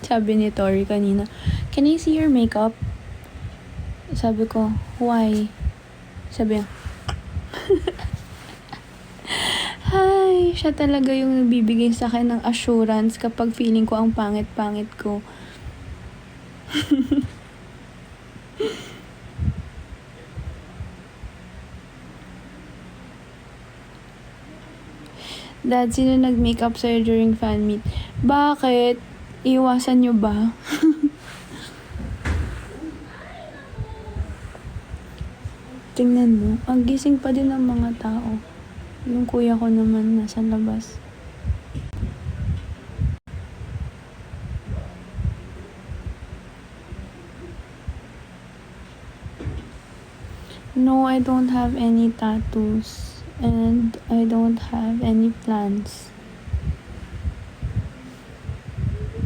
Sabi ni Tori kanina, "Can I see your makeup?" Sabi ko, "Why?" Sabi niya, "Hi, siya talaga yung nagbibigay sa akin ng assurance kapag feeling ko ang pangit-pangit ko." Dad, sino nag-makeup sa'yo during fan meet? Bakit? Iwasan nyo ba? Tingnan mo, ang gising pa din ng mga tao. Yung kuya ko naman nasa labas. No, I don't have any tattoos. And I don't have any plans.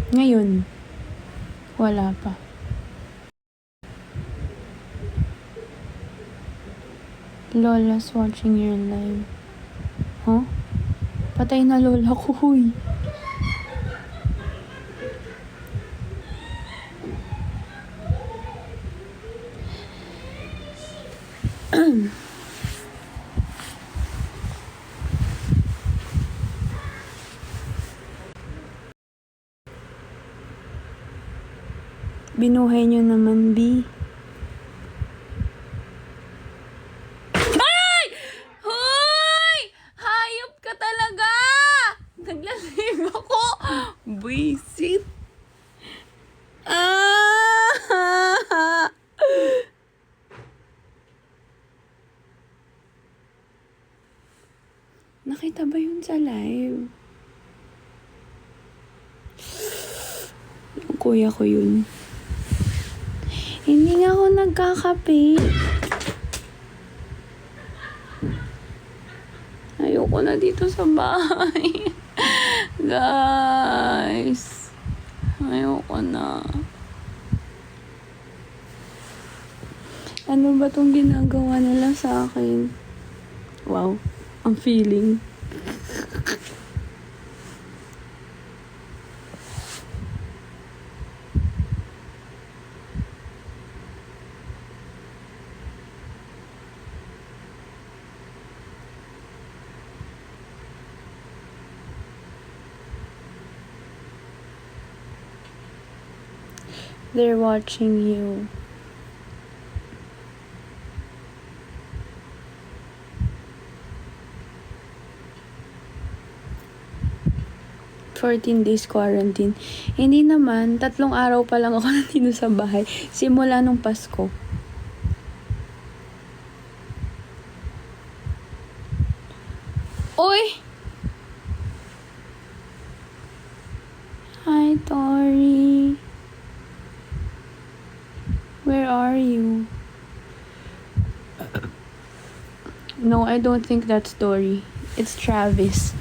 Ngayon, wala pa. Lola's watching your live. Huh? Patay na lola ko, huy. Binuhay nyo naman, B. Ay! Hoy! Hayop ka talaga! Naglasing ako! Buisit! Ah! Nakita ba yun sa live? Yung kuya ko yun. Hindi nga ako nagkakape. Ayoko na dito sa bahay. Guys. Ayoko na. Ano ba tong ginagawa nila sa akin? Wow. Ang feeling. They're watching you. "14 days quarantine." Hindi naman, 3 araw pa lang ako nandito sa bahay. Simula nung Pasko. Uy! Hi, Tori. Where are you? No, I don't think that's Tori. It's Travis.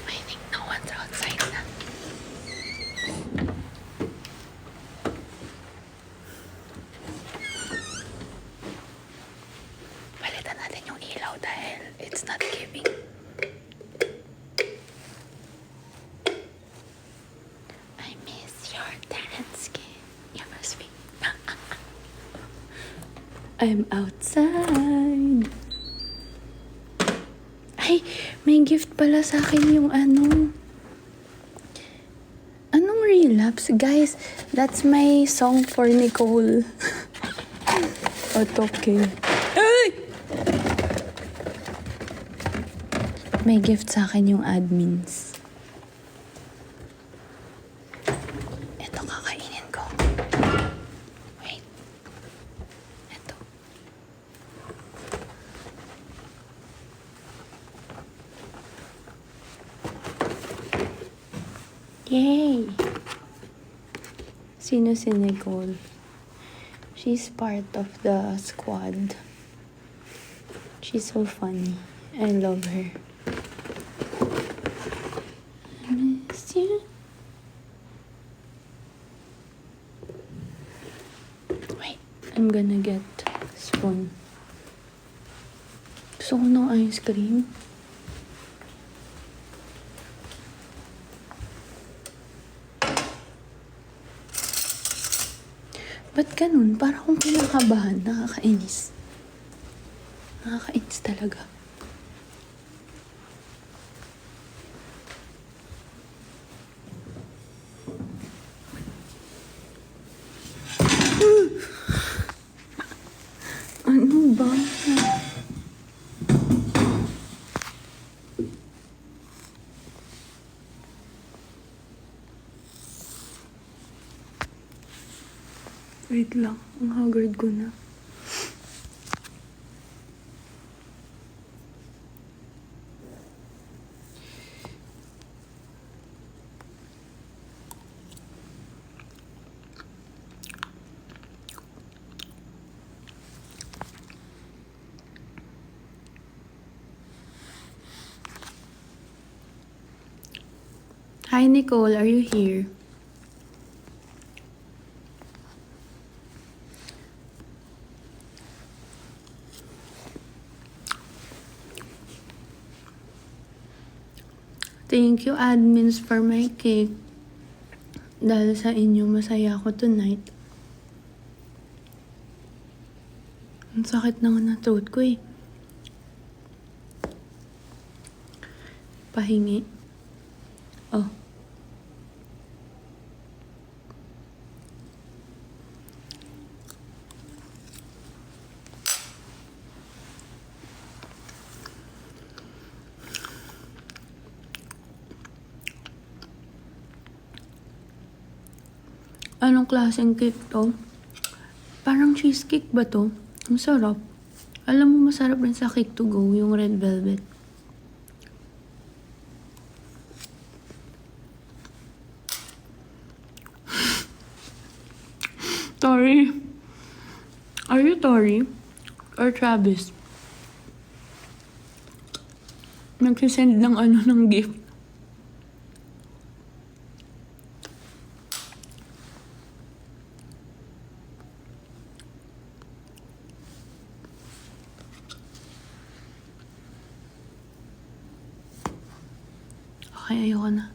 I think no one's outside na. Palitan natin yung ilaw dahil it's not giving. I miss your dance game. You must be. I'm outside. Ay, may gift pala sa akin yung ano. Anong relapse? Guys, that's my song for Nicole. Okay. Ay! May gift sa akin yung admins. Ito kakainin ko. Wait. Ito. Yay! Sino si Nicole? She's part of the squad. She's so funny. I love her. I miss you. Wait, I'm gonna get spoon. Gusto ko ng ice cream. Ba't ganun? Para akong kinakabahan. Nakakainis. Nakakainis talaga. Ano ba? Wait lang. Ang haggard ko na. Hi, Nicole. Are you here? Thank you, admins, for my cake. Dahil sa inyo, masaya ako tonight. Ang sakit naman ng throat ko eh. Pahingi. Oh. Anong klaseng cake to? Parang cheesecake ba to? Ang sarap. Alam mo, masarap rin sa cake to go, yung red velvet. Tori? Are you Tori? Or Travis? Nagsisend ng ng gift. Okay, ayoko na.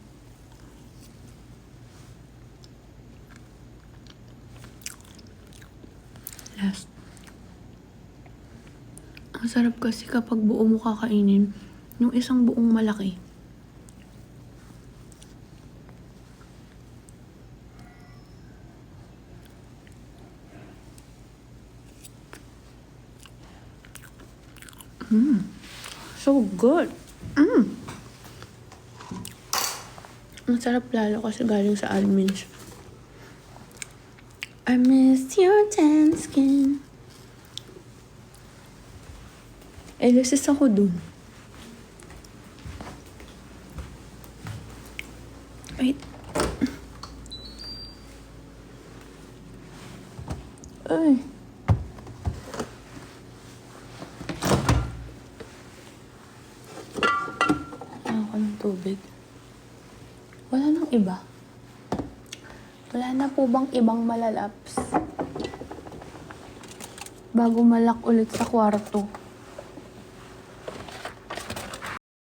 Last. Ang sarap kasi kapag buo mo kakainin, yung isang buong malaki. So good. Ang sarap lalo kasi galing sa admins. I miss your tan skin. Elisis ako dun. Wait. Ay. Ako ng tubig. Wala nang iba. Wala na po bang ibang malalaps? Bago malak ulit sa kwarto.